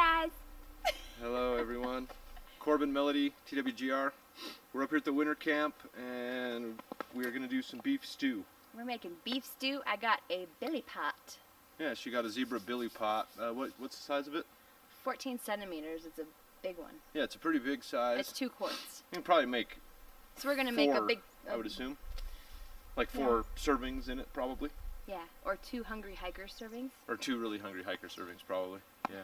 guys! Hello everyone. Korbin, Melody, TWGR. We're up here at the winter camp and we are going to do some beef stew. We're making beef stew. I got a billy pot. Yeah, she got a zebra billy pot. What's the size of it? 14 centimeters. It's a big one. Yeah, it's a pretty big size. It's 2 quarts. You can probably make So we're going to make a big... I would assume. Like 4 servings in it, probably. Yeah, or 2 hungry hiker servings. Or 2 really hungry hiker servings, probably. Yeah.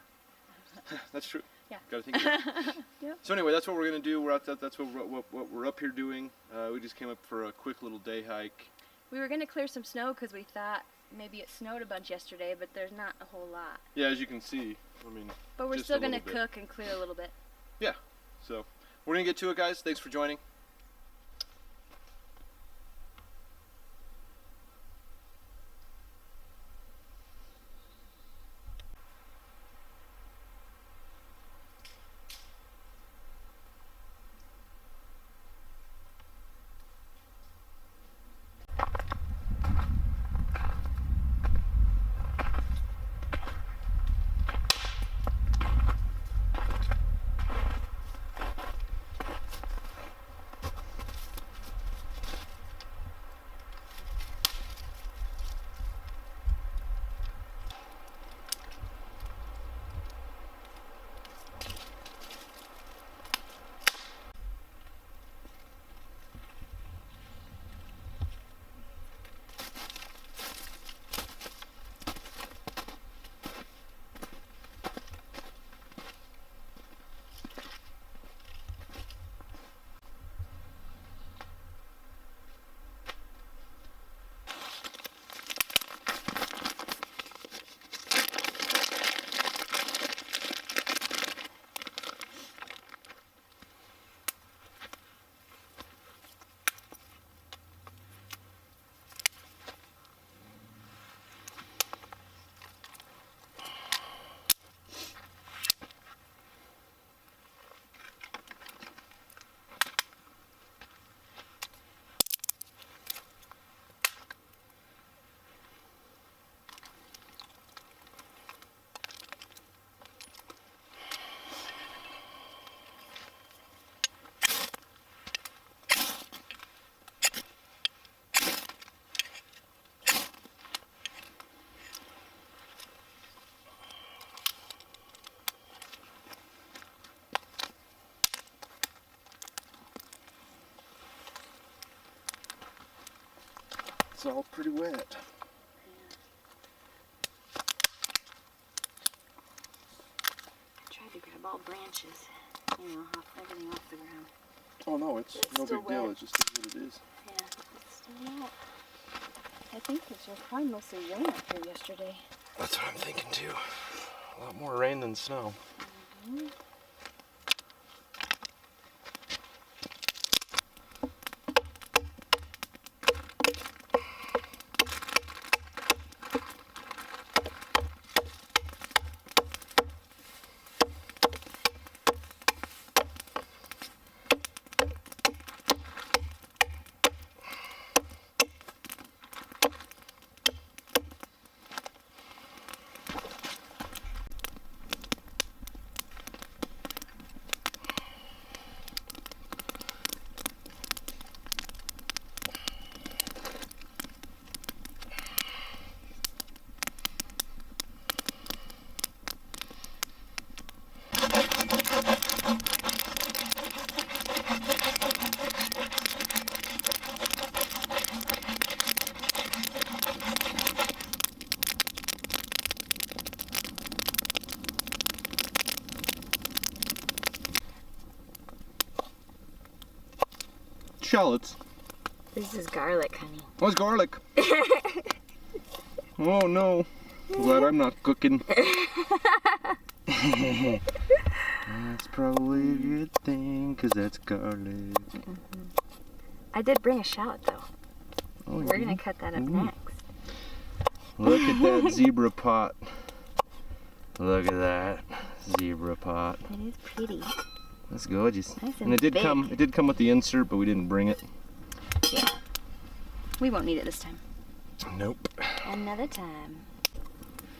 That's true. Yeah. Gotta think of it. Yep. So anyway, that's what we're gonna do. That's what we're up here doing. We just came up for a quick little day hike. We were gonna clear some snow because we thought maybe it snowed a bunch yesterday, but there's not a whole lot. Yeah, as you can see, I mean. But we're still gonna cook and clear a little bit. Yeah. So we're gonna get to it, guys. Thanks for joining. It's all pretty wet. I tried to grab all branches, off everything off the ground. Oh no, it's no big deal. It just is what it is. Yeah, it's still wet. I think it was probably mostly rain up here yesterday. That's what I'm thinking too. A lot more rain than snow. Mm-hmm. Shallots. This is garlic, honey. What's garlic? Oh no. Glad I'm not cooking. That's probably a good thing, because that's garlic. Mm-hmm. I did bring a shallot though. Oh, We're going to cut that up next. Look at that zebra pot. Look at that zebra pot. It is pretty. That's gorgeous. Nice and it did big. come with the insert, but we didn't bring it. Yeah. We won't need it this time. Nope. Another time.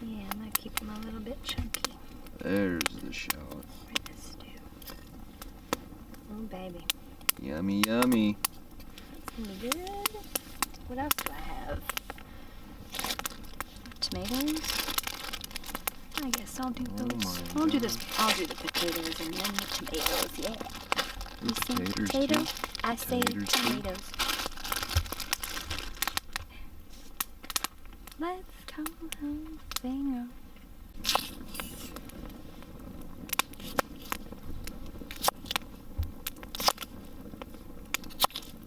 Yeah, I'm gonna keep them a little bit chunky. There's the shallot. Right, this stew. Oh, baby. Yummy, yummy. It's gonna be good. What else do I have? Tomatoes? I guess I'll do those. I'll do this. I'll do the potatoes and then the tomatoes. Yeah. You say potato? Too? I say Taters too? tomatoes. Let's go home, sing.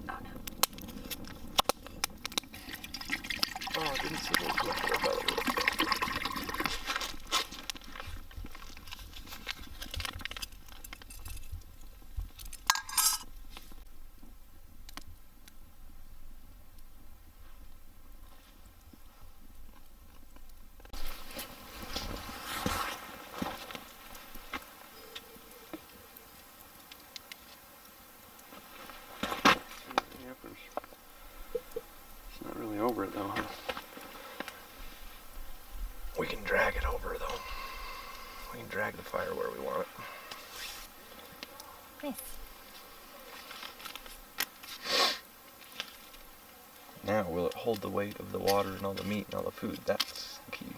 Oh no. Oh, I didn't see what was left of it. It's not really over it though, huh? We can drag it over though. We can drag the fire where we want it. Nice. Now, will it hold the weight of the water and all the meat and all the food? That's the key.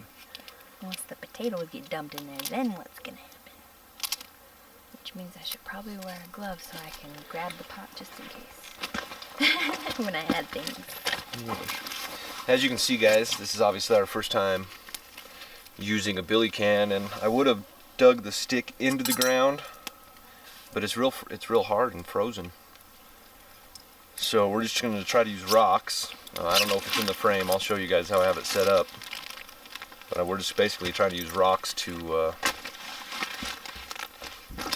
Once the potatoes get dumped in there, then what's gonna happen? Which means I should probably wear a glove so I can grab the pot just in case. When I add things. As you can see, guys, this is obviously our first time using a billy can, and I would have dug the stick into the ground, but it's real hard and frozen. So we're just going to try to use rocks. I don't know if it's in the frame. I'll show you guys how I have it set up. But we're just basically trying to use rocks to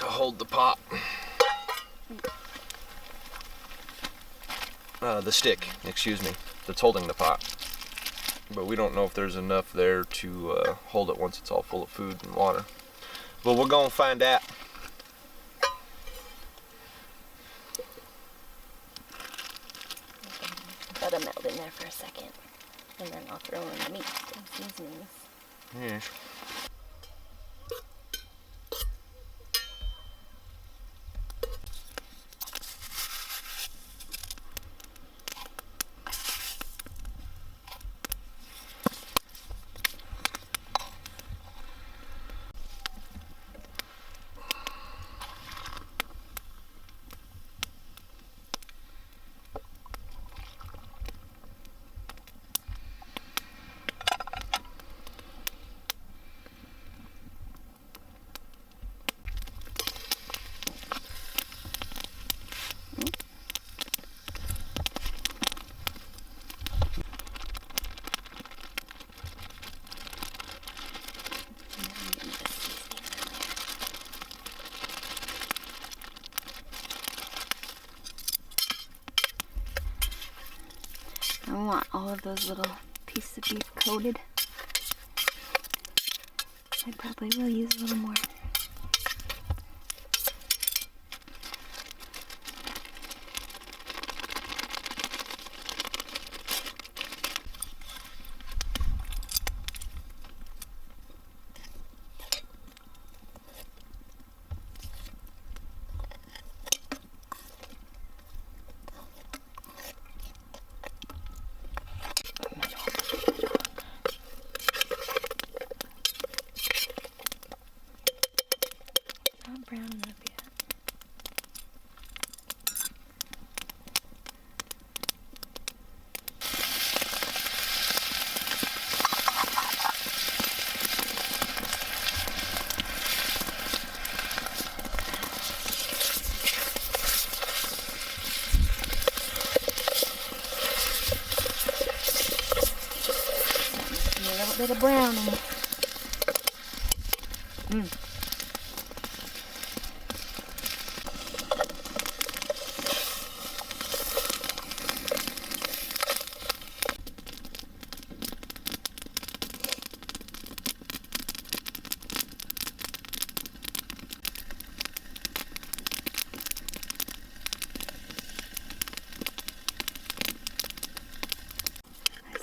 hold the pot. The stick, excuse me, that's holding the pot. But we don't know if there's enough there to hold it once it's all full of food and water. But we're going to find out. Butter melt in there for a second. And then I'll throw in the meat and seasonings. Yes. I want all of those little pieces of beef coated. I probably will use a little more. Not brown enough yet. A little bit of brown in it.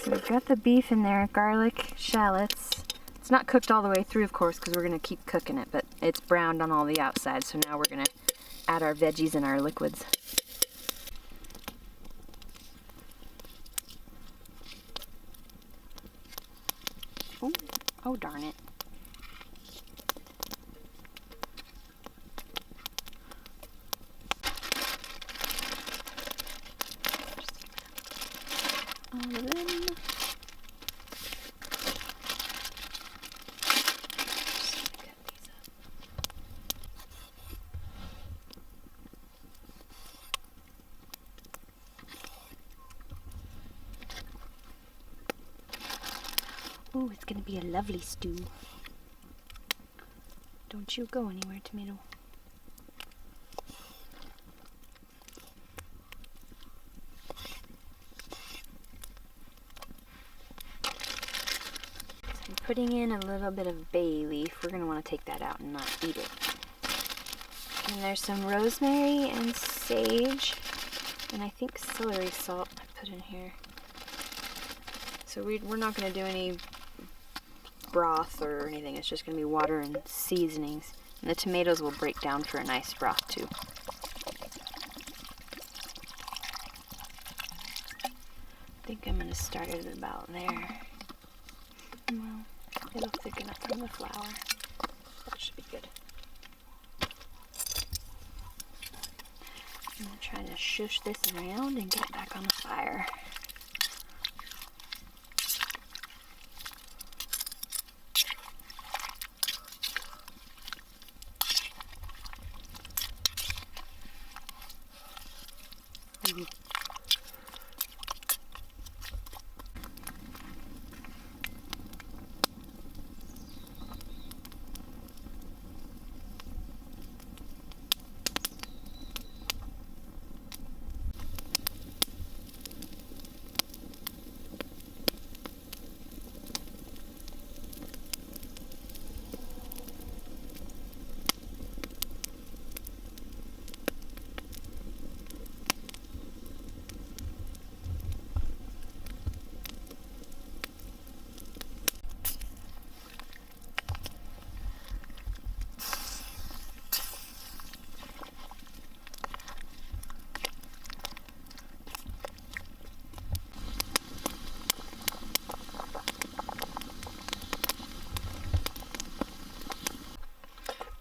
So we've got the beef in there, garlic, shallots. It's not cooked all the way through, of course, because we're going to keep cooking it, but it's browned on all the outside, so now we're going to add our veggies and our liquids. Ooh. Oh, darn it. All of them. Ooh, it's gonna be a lovely stew. Don't you go anywhere, tomato. So I'm putting in a little bit of bay leaf. We're gonna want to take that out and not eat it. And there's some rosemary and sage, and I think celery salt I put in here. So we're not gonna do any broth or anything. It's just going to be water and seasonings. And the tomatoes will break down for a nice broth too. I think I'm going to start it about there. Well, it'll thicken up from the flour. That should be good. I'm going to try to shush this around and get it back on the fire.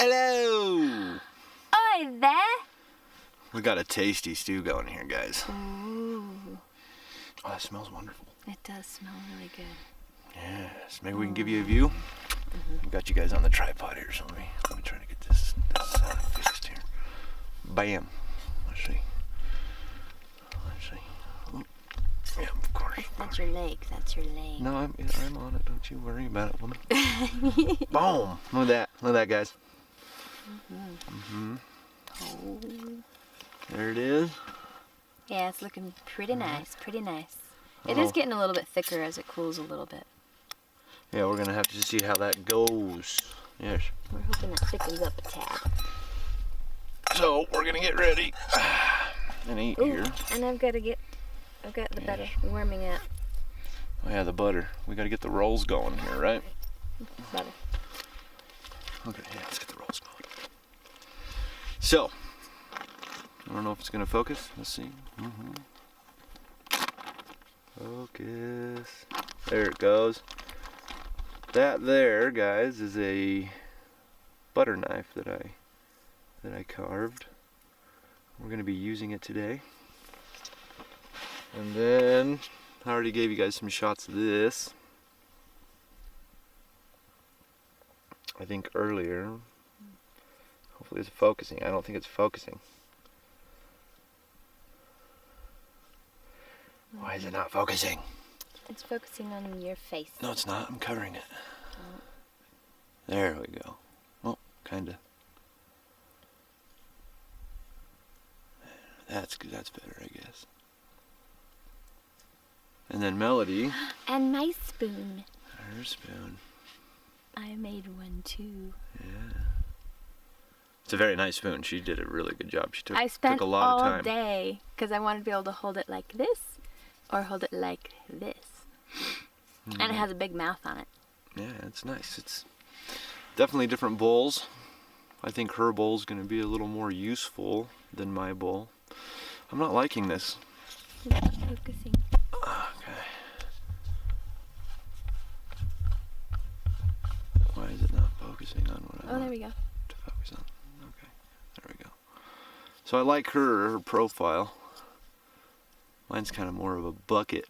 Hello! Oi there! We got a tasty stew going here, guys. Ooh. Oh, that smells wonderful. It does smell really good. Yes, maybe we can give you a view. Got you guys on the tripod here, so let me try to get this fixed here. Bam. Let's see. Oh, yeah, of course. That's your leg. That's your leg. No, I'm on it. Don't you worry about it, woman. Boom! Look at that, guys. Oh. There it is. Yeah, it's looking pretty nice. Pretty nice. It is getting a little bit thicker as it cools a little bit. Yeah, we're gonna have to see how that goes. Yes. We're hoping it thickens up a tad. So we're gonna get ready and eat here. And I've got the butter warming up. Oh yeah, the butter. We gotta get the rolls going here, right? Butter. Okay, yeah, let's get the rolls going. So, I don't know if it's gonna focus. Let's see. Focus. There it goes. That there, guys, is a butter knife that I carved. We're gonna be using it today. And then I already gave you guys some shots of this, I think earlier. Hopefully it's focusing. I don't think it's focusing. Why is it not focusing? It's focusing on your face. No, it's not. I'm covering it. Oh. There we go. Oh, kinda. That's good. That's better, I guess. And then Melody. And my spoon. Her spoon. I made one too. Yeah. It's a very nice spoon. She did a really good job. She took I spent a lot of time. all day because I wanted to be able to hold it like this or hold it like this. And it has a big mouth on it. Yeah, it's nice. It's definitely different bowls. I think her bowl's going to be a little more useful than my bowl. I'm not liking this. It's not focusing. Okay. Why is it not focusing on what I Oh, there want we go. to focus on? Okay, there we go. So I like her profile. Mine's kind of more of a bucket.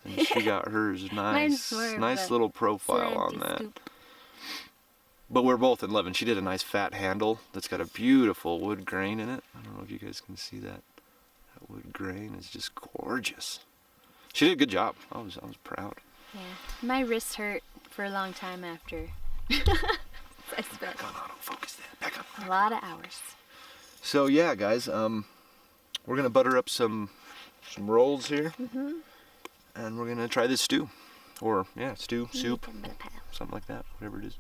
And she got hers nice, nice little profile on that. Scoop. But we're both in 11. She did a nice fat handle that's got a beautiful wood grain in it. I don't know if you guys can see that. That wood grain is just gorgeous. She did a good job. I was proud. Yeah, my wrists hurt for a long time after. I spent Back on autofocus there. Back on. a lot of hours. So yeah, guys, we're gonna butter up some rolls here, and we're gonna try this stew, or yeah, stew, soup, something like that, whatever it is.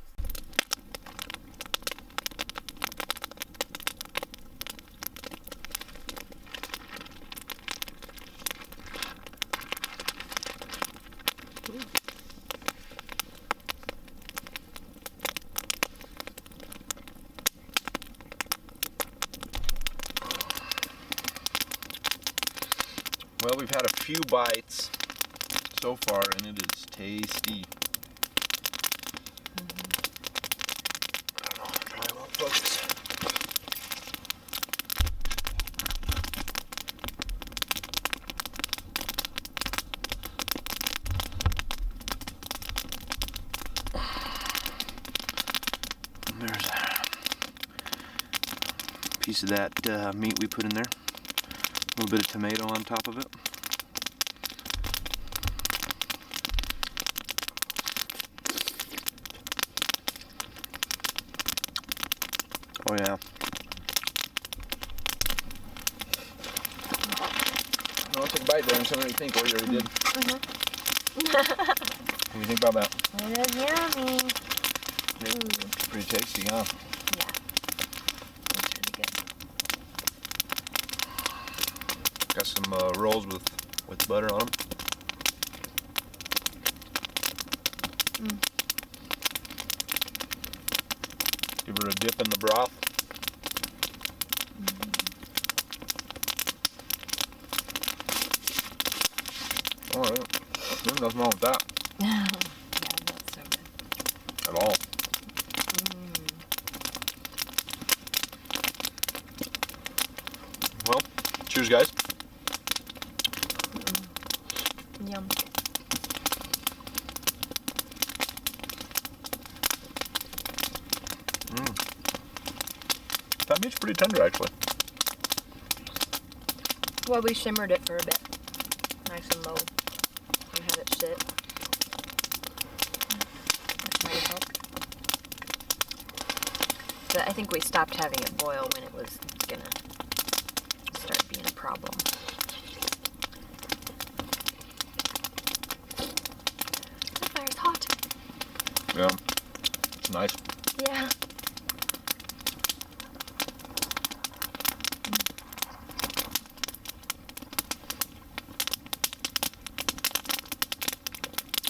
Well, we've had a few bites so far, and it is tasty. I don't know, I probably won't focus. There's a piece of that meat we put in there. A little bit of tomato on top of it. Oh yeah. I'll take a bite there and tell me what you think. What you already did. What do you think about that? It is yummy. It's pretty tasty, huh? Yeah, it's really good. Got some rolls with butter on them. Give her a dip in the broth. All right, there's nothing wrong with that Yeah, that's so good. at all. Well, cheers, guys. Yum. That meat's pretty tender, actually. Well, we simmered it for a bit. Nice and low. And had it sit. Which might have helped. But I think we stopped having it boil when it was gonna start being a problem. The fire's hot. Yeah, it's nice. Yeah.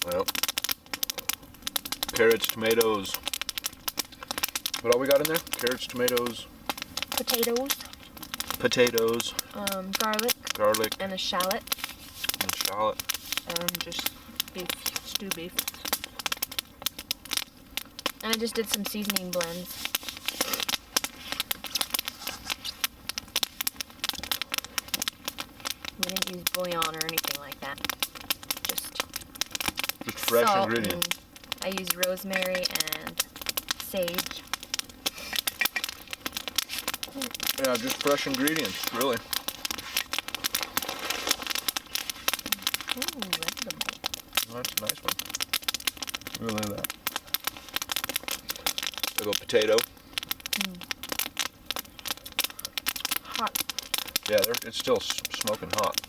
Well, carrots, tomatoes. What all we got in there? Carrots, tomatoes, Potatoes, garlic, garlic, and a shallot, and shallot. and just beef, stew beef. And I just did some seasoning blends. We didn't use bouillon or anything like that. Just Fresh salt ingredients. and I used rosemary and sage. Yeah, just fresh ingredients, really. Ooh, that's a good bite. That's a nice one. Really look at that. A little potato. Hot. Yeah, it's still smoking hot.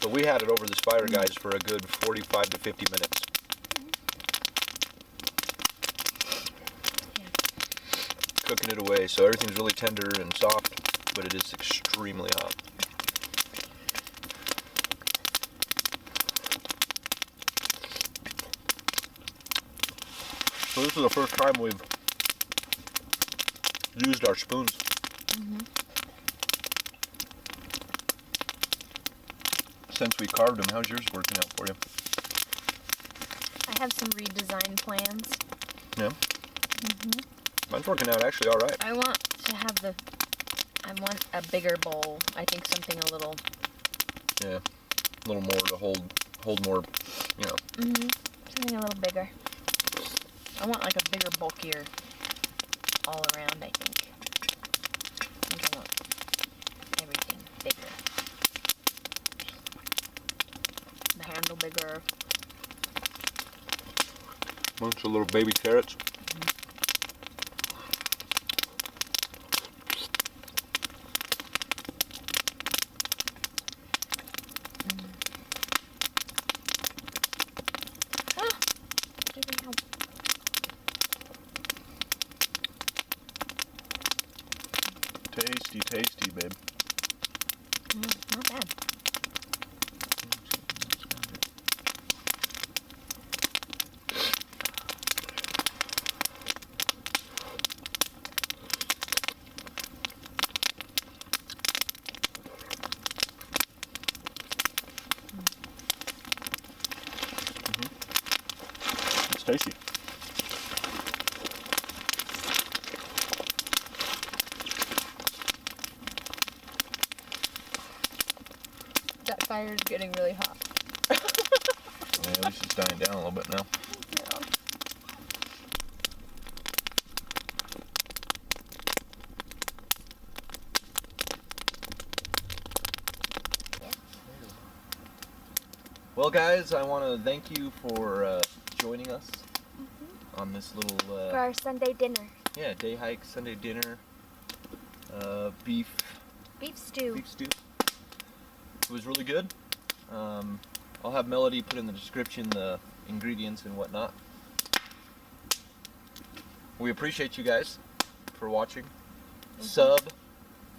But we had it over this fire, guys, for a good 45 to 50 minutes. Yeah. Cooking it away, so everything's really tender and soft, but it is extremely hot. So this is the first time we've used our spoons. Since we carved them, how's yours working out for you? I have some redesign plans. Yeah? Mine's working out actually all right. I want to have I want a bigger bowl. I think something a little... Yeah, a little more to hold more, you know. Something a little bigger. I want like a bigger, bulkier all around, I think. I think I want everything bigger. The handle bigger. Bunch of little baby carrots. Tasty, tasty, babe. Not bad. It's tasty. That fire's getting really hot. Yeah, at least it's dying down a little bit now. Yeah. Well, guys, I want to thank you for joining us on this little For our Sunday dinner. day hike, Sunday dinner, beef Beef stew. stew. It was really good. I'll have Melody put in the description the ingredients and whatnot. We appreciate you guys for watching. Sub,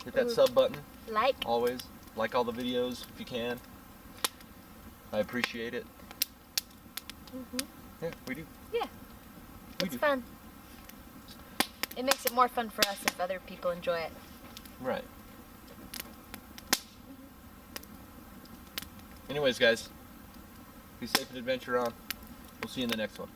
hit that sub button. Like. Always like all the videos if you can. I appreciate it. Yeah, we do. Yeah. It's fun. It makes it more fun for us if other people enjoy it. Right. Anyways, guys, be safe and adventure on. We'll see you in the next one.